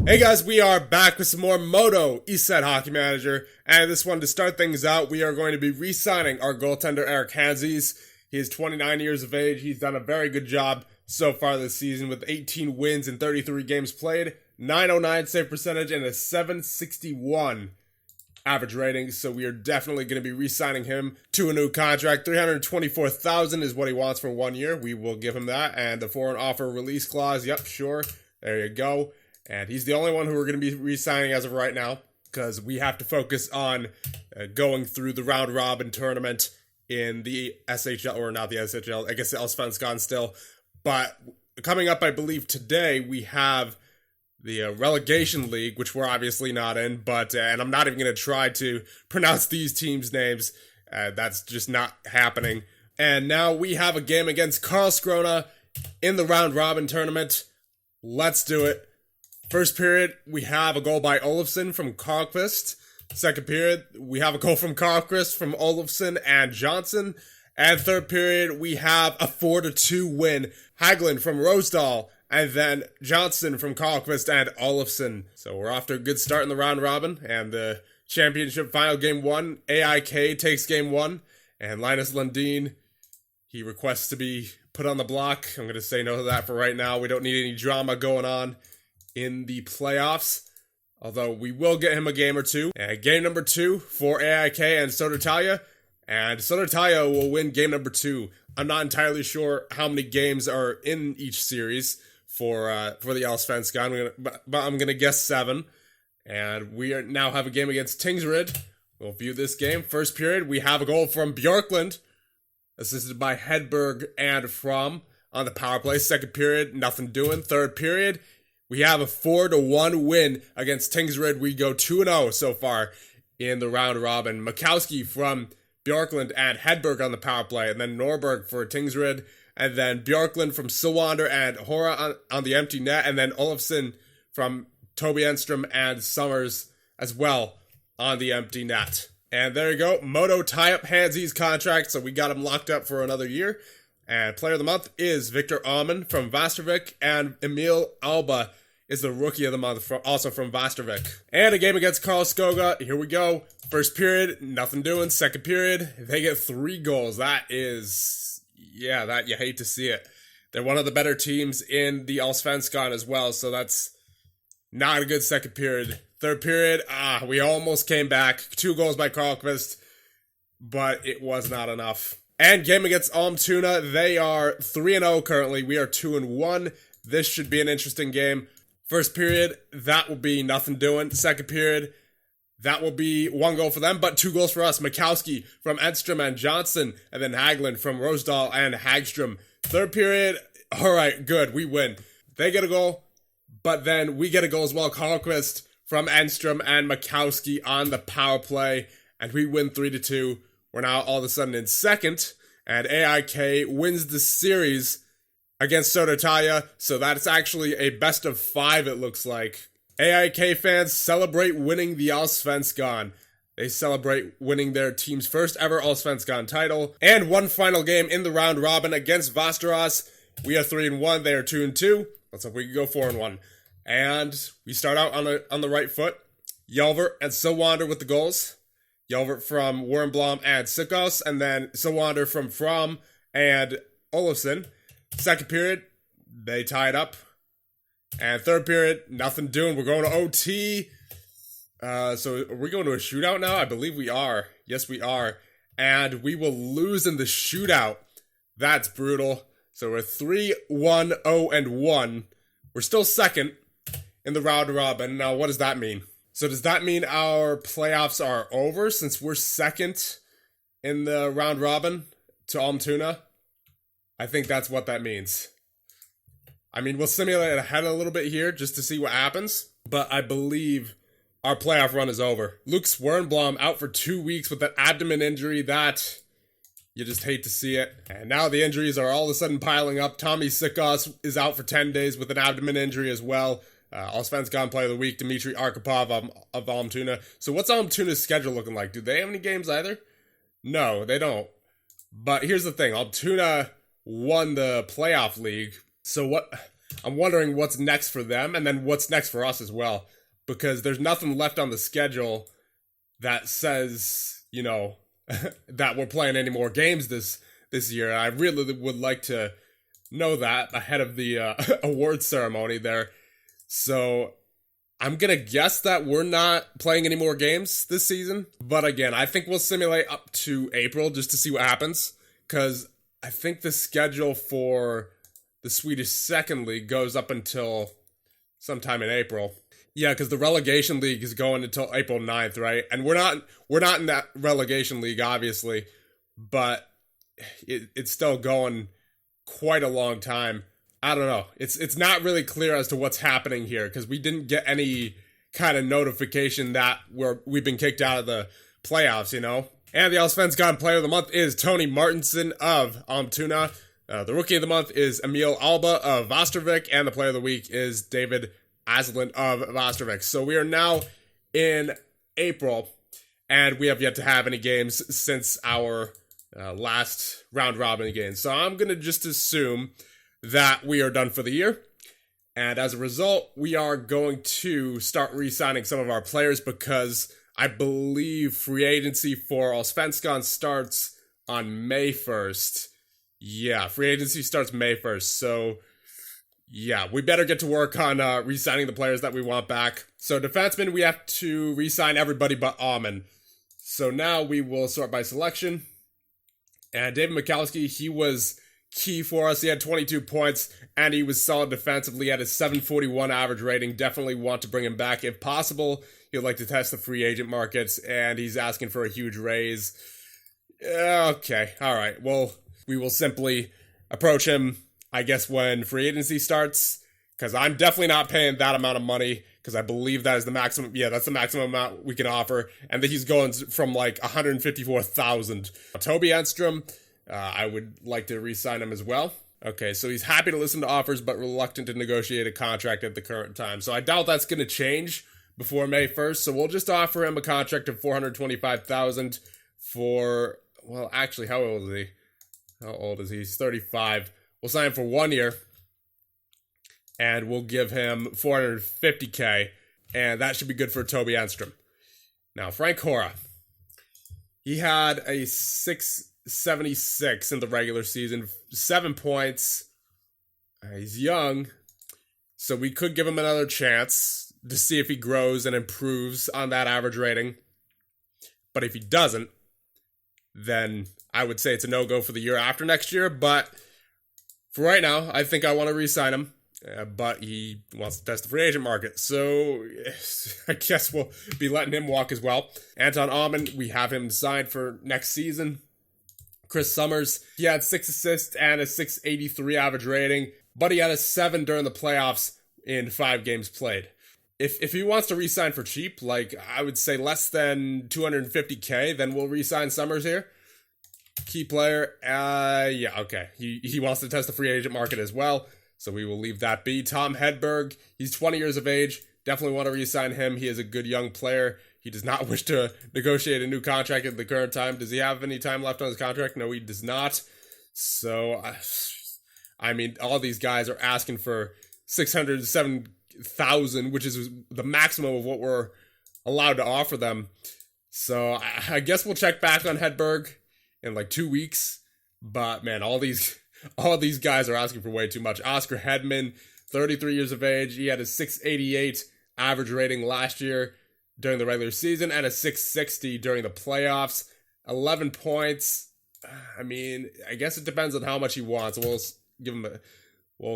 Hey guys, we are back with some more MODO Eastside Hockey Manager, and this one, to start things out, we are going to be re-signing our goaltender Eric Hanses. He is 29 years of age. He's done a very good job so far this season with 18 wins in 33 games played, 909 save percentage, and a 761 average rating, so we are definitely going to be re-signing him to a new contract. $324,000 is what he wants for 1 year. We will give him that, and the foreign offer release clause, yep, sure, there you go. And he's the only one who we're going to be re-signing as of right now, because we have to focus on going through the round-robin tournament in the SHL, or not the SHL, I guess the Allsvenskan still. But coming up, I believe today, we have the relegation league, which we're obviously not in, but and I'm not even going to try to pronounce these teams' names. That's just not happening. And now we have a game against Karlskrona in the round-robin tournament. Let's do it. First period, we have a goal by Olofsson from Karlqvist. Second period, we have a goal from Karlqvist, from Olofsson and Johnson. And third period, we have a 4-2 win. Hagelin from Rosedal, and then Johnson from Karlqvist and Olofsson. So we're off to a good start in the round robin. And the championship final, game one, AIK takes game one. And Linus Lundin, he requests to be put on the block. I'm going to say no to that for right now. We don't need any drama going on in the playoffs, although we will get him a game or two. And game number 2 for AIK and Södertälje, and Södertälje will win game number 2. I'm not entirely sure how many games are in each series for the Allsvenskan, but I'm gonna guess 7. And we now have a game against Tingsryd. We'll view this game. First period, we have a goal from Björklund, assisted by Hedberg and From on the power play. Second period, nothing doing. Third period, we have a 4-1 win against Tingsryd. We go 2-0 so far in the round robin. Makowski from Björklund and Hedberg on the power play, and then Norberg for Tingsryd, and then Björklund from Silwander and Hora on the empty net, and then Olofsson from Toby Enstrom and Summers as well on the empty net. And there you go. MODO tie up Hanses' contract, so we got him locked up for another year. And player of the month is Victor Aumann from Vastervik, and Emil Alba is the rookie of the month, also from Vastervik. And a game against Karlskoga. Here we go. First period, nothing doing. Second period, they get 3 goals. That is, yeah, that you hate to see it. They're one of the better teams in the Allsvenskan as well, so that's not a good second period. Third period, we almost came back. 2 goals by Karlqvist, but it was not enough. And game against Almtuna, they are 3-0 currently. We are 2-1. This should be an interesting game. First period, that will be nothing doing. Second period, that will be 1 goal for them, but 2 goals for us. Makowski from Enstrom and Johnson, and then Hagelin from Rosedal and Hagstrom. Third period, all right, good, we win. They get a goal, but then we get a goal as well. Karlqvist from Enstrom and Makowski on the power play, and we win 3-2. We're now all of a sudden in second, and AIK wins the series against Södertälje, so that's actually a best of 5, it looks like. AIK fans celebrate winning the Allsvenskan. They celebrate winning their team's first ever Allsvenskan title. And one final game in the round robin against Västerås. We are 3-1, they are 2-2. Let's hope we can go 4-1. And we start out on the right foot. Jalvert and Silwander with the goals. Jalvert from Wernbloom and Sikos, and then Silwander from and Olofsson. Second period, they tie it up. And third period, nothing doing. We're going to OT. So are we going to a shootout now? I believe we are. Yes, we are. And we will lose in the shootout. That's brutal. So we're 3-1-0-1. We're still second in the round robin. Now, what does that mean? So does that mean our playoffs are over since we're second in the round robin to Almtuna? I think that's what that means. I mean, we'll simulate ahead a little bit here just to see what happens, but I believe our playoff run is over. Luke Wernbloom out for 2 weeks with an abdomen injury. That, you just hate to see it. And now the injuries are all of a sudden piling up. Tommy Sikos is out for 10 days with an abdomen injury as well. Allsvenskan Player of the Week, Dmitry Arkhipov of Almtuna. So what's Almtuna's schedule looking like? Do they have any games either? No, they don't. But here's the thing. Almtuna won the playoff league. So I'm wondering what's next for them and then what's next for us as well. Because there's nothing left on the schedule that says, that we're playing any more games this year. I really would like to know that ahead of the award ceremony there. So I'm going to guess that we're not playing any more games this season. But again, I think we'll simulate up to April just to see what happens. Because I think the schedule for the Swedish Second League goes up until sometime in April. Yeah, because the relegation league is going until April 9th, right? And we're not in that relegation league, obviously. But it's still going quite a long time. I don't know. It's not really clear as to what's happening here because we didn't get any kind of notification that we've been kicked out of the playoffs, And the Allsvenskan Player of the Month is Tony Martinsson of Almtuna. The Rookie of the Month is Emil Alba of Vastervik. And the Player of the Week is David Aslan of Vastervik. So we are now in April, and we have yet to have any games since our last round-robin game. So I'm going to just assume that we are done for the year. And as a result, we are going to start re-signing some of our players because I believe free agency for Allsvenskan starts on May 1st. Yeah, free agency starts May 1st. So, yeah, we better get to work on re-signing the players that we want back. So, defensemen, we have to re-sign everybody but Alman. So now we will sort by selection. And David Mikowski, he was key for us. He had 22 points, and he was solid defensively. He had a 741 average rating. Definitely want to bring him back if possible. He'd like to test the free agent markets, and he's asking for a huge raise. Okay, all right. Well, we will simply approach him, I guess, when free agency starts, because I'm definitely not paying that amount of money, because I believe that is the maximum. Yeah, that's the maximum amount we can offer, and that he's going from like 154,000. Toby Enstrom, I would like to re-sign him as well. Okay, so he's happy to listen to offers, but reluctant to negotiate a contract at the current time. So I doubt that's going to change before May 1st. So we'll just offer him a contract of $425,000 for, well, actually, how old is he? How old is he? He's 35. We'll sign him for 1 year, and we'll give him $450K, and that should be good for Toby Enstrom. Now, Frank Hora. He had a 676 in the regular season, 7 points. He's young, so we could give him another chance to see if he grows and improves on that average rating. But if he doesn't, then I would say it's a no-go for the year after next year. But for right now, I think I want to re-sign him. But he wants to test the free agent market. So I guess we'll be letting him walk as well. Anton Alman, we have him signed for next season. Chris Summers, he had 6 assists and a 683 average rating. But he had a 7 during the playoffs in 5 games played. If he wants to re-sign for cheap, like I would say less than $250K, then we'll re-sign Summers here. Key player, yeah, okay. He wants to test the free agent market as well, so we will leave that be. Tom Hedberg, he's 20 years of age. Definitely want to re-sign him. He is a good young player. He does not wish to negotiate a new contract at the current time. Does he have any time left on his contract? No, he does not. So, I mean, all these guys are asking for $607,000, which is the maximum of what we're allowed to offer them. So I guess we'll check back on Hedberg in like 2 weeks. But man, all these guys are asking for way too much. Oscar Hedman, 33 years of age. He had a 688 average rating last year during the regular season and a 660 during the playoffs. 11 points. I mean, I guess it depends on how much he wants. We'll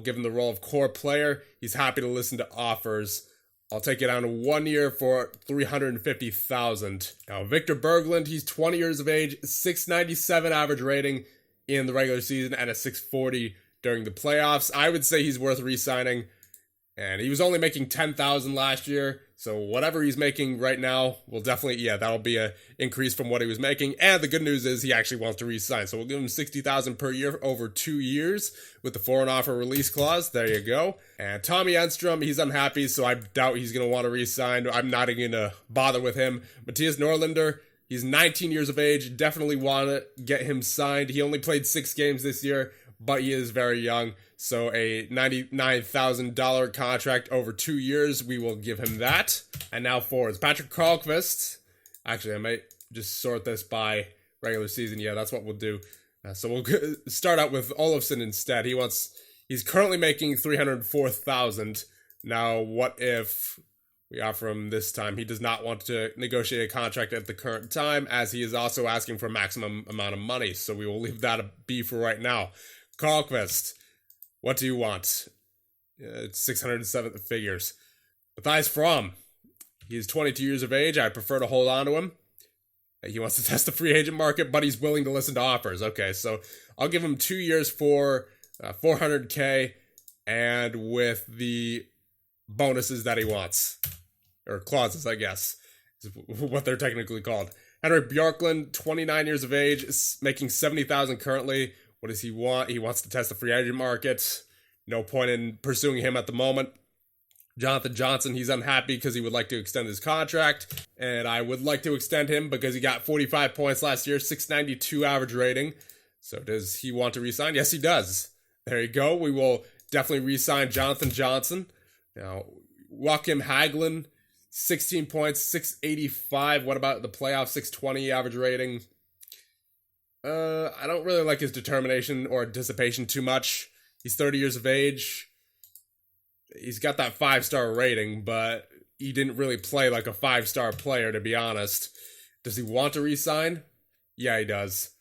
give him the role of core player. He's happy to listen to offers. I'll take it down to 1 year for $350,000. Now, Victor Berglund, he's 20 years of age, 697 average rating in the regular season and a 640 during the playoffs. I would say he's worth re-signing. And he was only making $10,000 last year, so whatever he's making right now will definitely, that'll be an increase from what he was making. And the good news is he actually wants to re-sign, so we'll give him $60,000 per year over 2 years with the foreign offer release clause. There you go. And Tommy Enstrom, he's unhappy, so I doubt he's going to want to re-sign. I'm not even going to bother with him. Matthias Norlander, he's 19 years of age. Definitely want to get him signed. He only played 6 games this year, but he is very young. So a $99,000 contract over 2 years, we will give him that. And now forwards. Patrick Karlkvist. Actually, I might just sort this by regular season. Yeah, that's what we'll do. So we'll start out with Olofsson instead. He's currently making $304,000. Now, what if we offer him this time? He does not want to negotiate a contract at the current time, as he is also asking for a maximum amount of money. So we will leave that be for right now. Karlkvist, what do you want? It's 607 figures. Matthias Fromm, he's 22 years of age. I prefer to hold on to him. He wants to test the free agent market, but he's willing to listen to offers. Okay, so I'll give him 2 years for $400K, and with the bonuses that he wants. Or clauses, I guess, is what they're technically called. Henrik Bjorklund, 29 years of age, is making $70,000 currently. What does he want? He wants to test the free agent market. No point in pursuing him at the moment. Jonathan Johnson, he's unhappy because he would like to extend his contract. And I would like to extend him because he got 45 points last year, 692 average rating. So does he want to re-sign? Yes, he does. There you go. We will definitely re-sign Jonathan Johnson. Now, Joachim Hagelin, 16 points, 685. What about the playoff, 620 average rating? I don't really like his determination or dissipation too much. He's 30 years of age. He's got that 5-star rating, but he didn't really play like a 5-star player, to be honest. Does he want to re-sign? Yeah, he does.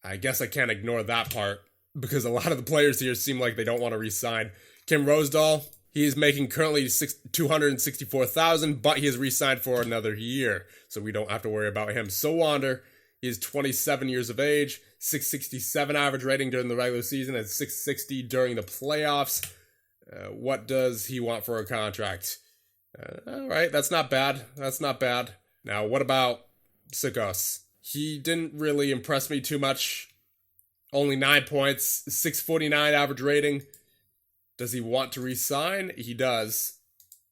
I guess I can't ignore that part, because a lot of the players here seem like they don't want to re-sign. Kim Rosedal, he is making currently $264,000, but he is re-signed for another year, so we don't have to worry about him. So Wander, he is 27 years of age, 667 average rating during the regular season, and 660 during the playoffs. What does he want for a contract? All right, that's not bad. That's not bad. Now, what about Sikos? He didn't really impress me too much. Only 9 points, 649 average rating. Does he want to re-sign? He does.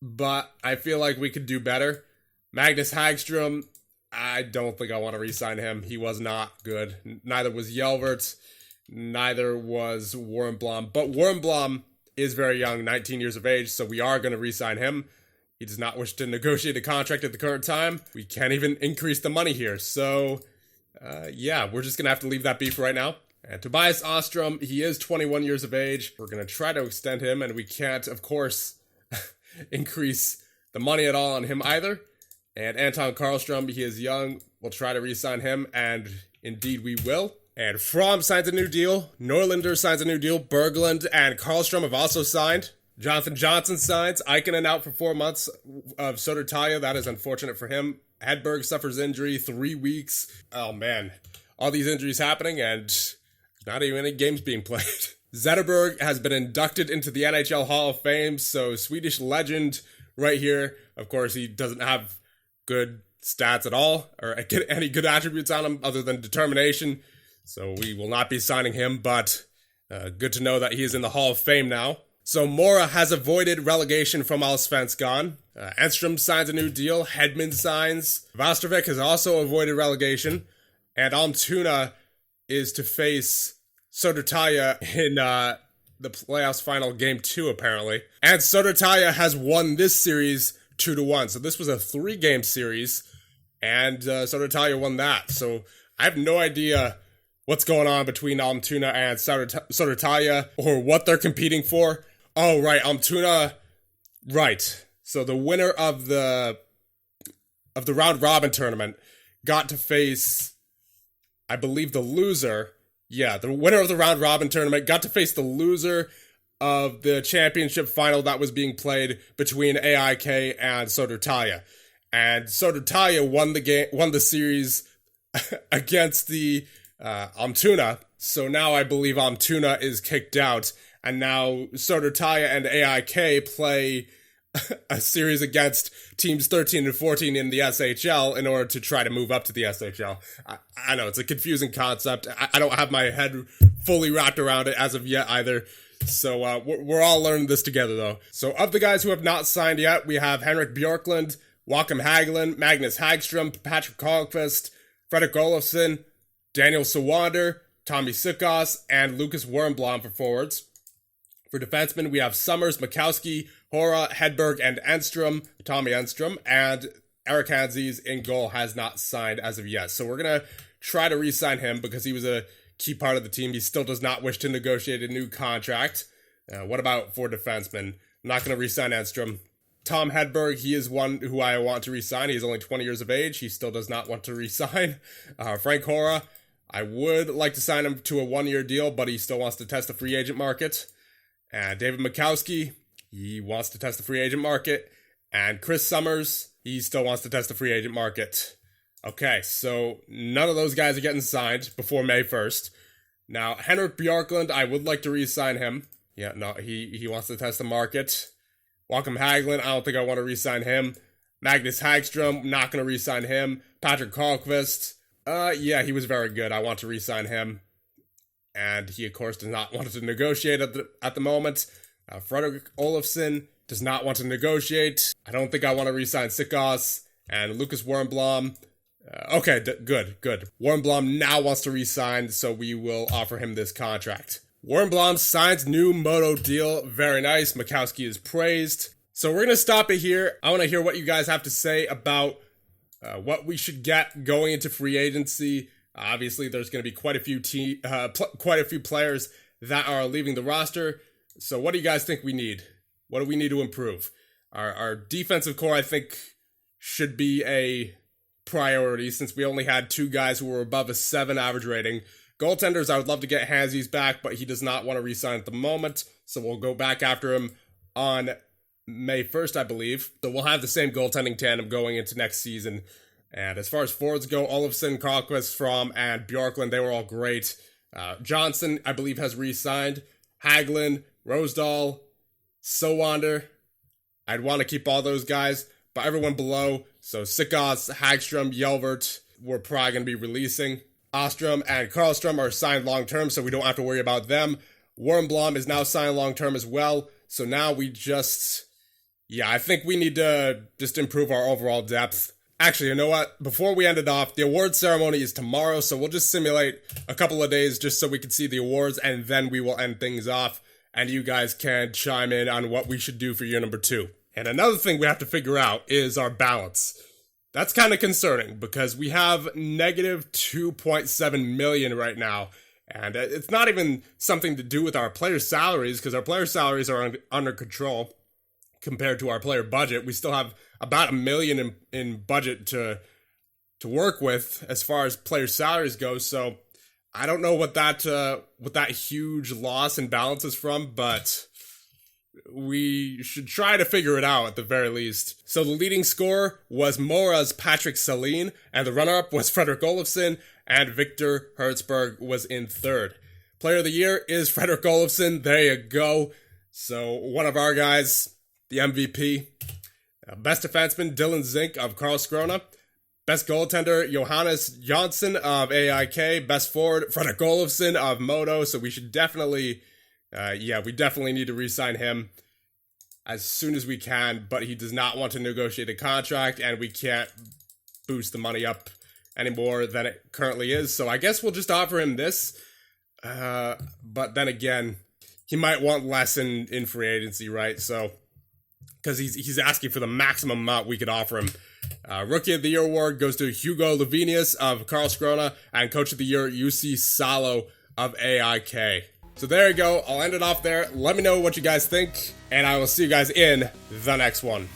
But I feel like we could do better. Magnus Hagstrom, I don't think I want to re-sign him. He was not good. Neither was Yelvert. Neither was Warren Blom. But Warren Blom is very young, 19 years of age, so we are going to re-sign him. He does not wish to negotiate a contract at the current time. We can't even increase the money here. So, yeah, we're just going to have to leave that be for right now. And Tobias Ostrom, he is 21 years of age. We're going to try to extend him, and we can't, of course, increase the money at all on him either. And Anton Karlstrom, he is young. We'll try to re-sign him, and indeed we will. And Fromm signs a new deal. Norlinder signs a new deal. Berglund and Karlstrom have also signed. Jonathan Johnson signs. Eichenen out for 4 months of Södertälje. That is unfortunate for him. Hedberg suffers injury, 3 weeks. Oh, man. All these injuries happening, and not even any games being played. Zetterberg has been inducted into the NHL Hall of Fame, so Swedish legend right here. Of course, he doesn't have good stats at all, or any good attributes on him other than determination. So we will not be signing him, but good to know that he is in the Hall of Fame now. So Mora has avoided relegation from Allsvenskan. Enstrom signs a new deal. Hedman signs. Vastervik has also avoided relegation. And Almtuna is to face Södertälje in the playoffs final game 2, apparently. And Södertälje has won this series 2-1. So this was a 3-game series, and Södertälje won that. So I have no idea what's going on between Almtuna and Södertälje, or what they're competing for. Oh, right, Almtuna, right. So the winner of the round-robin tournament got to face, I believe, the loser. Yeah, the winner of the round-robin tournament got to face the loser of the championship final that was being played between AIK and Södertälje. And Södertälje won the series against the Almtuna. So now I believe Almtuna is kicked out, and now Södertälje and AIK play a series against teams 13 and 14 in the SHL in order to try to move up to the SHL. I know, it's a confusing concept. I don't have my head fully wrapped around it as of yet either. So we're all learning this together, though. So of the guys who have not signed yet, we have Henrik Bjorklund, Joachim Hagelin, Magnus Hagstrom, Patrick Karlkvist, Fredrik Olofsson, Daniel Sawander, Tommy Sikos, and Lucas Wernbloom for forwards. For defensemen, we have Summers, Mikowski, Hora, Hedberg, and Enstrom, Tommy Enstrom, and Eric Hanses in goal has not signed as of yet. So we're going to try to re-sign him because he was a key part of the team. He still does not wish to negotiate a new contract. What about for defensemen? I'm not going to re-sign Enstrom. Tom Hedberg, he is one who I want to re-sign. He's only 20 years of age. He still does not want to re-sign. Frank Hora, I would like to sign him to a one-year deal, but he still wants to test the free agent market. And David Mikowski, he wants to test the free agent market. And Chris Summers, he still wants to test the free agent market. Okay, so none of those guys are getting signed before May 1st. Now, Henrik Bjorklund, I would like to re-sign him. Yeah, no, he wants to test the market. Joachim Hagelin, I don't think I want to re-sign him. Magnus Hagstrom, not going to re-sign him. Patrick Karlqvist, yeah, he was very good. I want to re-sign him. And he, of course, does not want to negotiate at the moment. Fredrik Olofsson does not want to negotiate. I don't think I want to re-sign Sikos. And Lucas Wernbloom, okay, good. Wernbloom now wants to re-sign, so we will offer him this contract. Wernbloom signs new MODO deal. Very nice. Mikowski is praised. So we're going to stop it here. I want to hear what you guys have to say about what we should get going into free agency. Obviously, there's going to be quite a few players that are leaving the roster. So what do you guys think we need? What do we need to improve? Our defensive core, I think, should be a priority since we only had 2 guys who were above a 7 average rating. Goaltenders, I would love to get Hanses back, but he does not want to re-sign at the moment, so we'll go back after him on May 1st, I believe. So we'll have the same goaltending tandem going into next season. And as far as forwards go, Olofsson, Karlqvist, From, and Bjorklund, they were all great. Johnson, I believe, has re-signed. Hagelin, Rosedal, Sowander. I'd want to keep all those guys, but everyone below, so Sikos, Hagstrom, Yelvert, we're probably going to be releasing. Ostrom and Karlstrom are signed long-term, so we don't have to worry about them. Wernbloom is now signed long-term as well, so now we just... Yeah, I think we need to just improve our overall depth. Actually, you know what? Before we end it off, the award ceremony is tomorrow, so we'll just simulate a couple of days just so we can see the awards, and then we will end things off, and you guys can chime in on what we should do for year number 2. And another thing we have to figure out is our balance. That's kind of concerning because we have negative 2.7 million right now. And it's not even something to do with our player salaries because our player salaries are under control compared to our player budget. We still have about $1 million in budget to work with as far as player salaries go. So I don't know what that huge loss in balance is from, but we should try to figure it out at the very least. So the leading scorer was Mora's Patrick Saline, and the runner-up was Fredrik Olofsson, and Victor Hertzberg was in third. Player of the year is Fredrik Olofsson. There you go. So one of our guys, the MVP. Best defenseman, Dylan Zink of Karlskrona. Best goaltender, Johannes Jonsson of AIK. Best forward, Fredrik Olofsson of MODO. So we should definitely... we definitely need to re-sign him as soon as we can, but he does not want to negotiate a contract, and we can't boost the money up any more than it currently is, so I guess we'll just offer him this, but then again, he might want less in free agency, right? So, because he's asking for the maximum amount we could offer him. Rookie of the Year award goes to Hugo Lavinius of Karlskrona, and Coach of the Year, UC Salo of AIK. So there you go. I'll end it off there. Let me know what you guys think, and I will see you guys in the next one.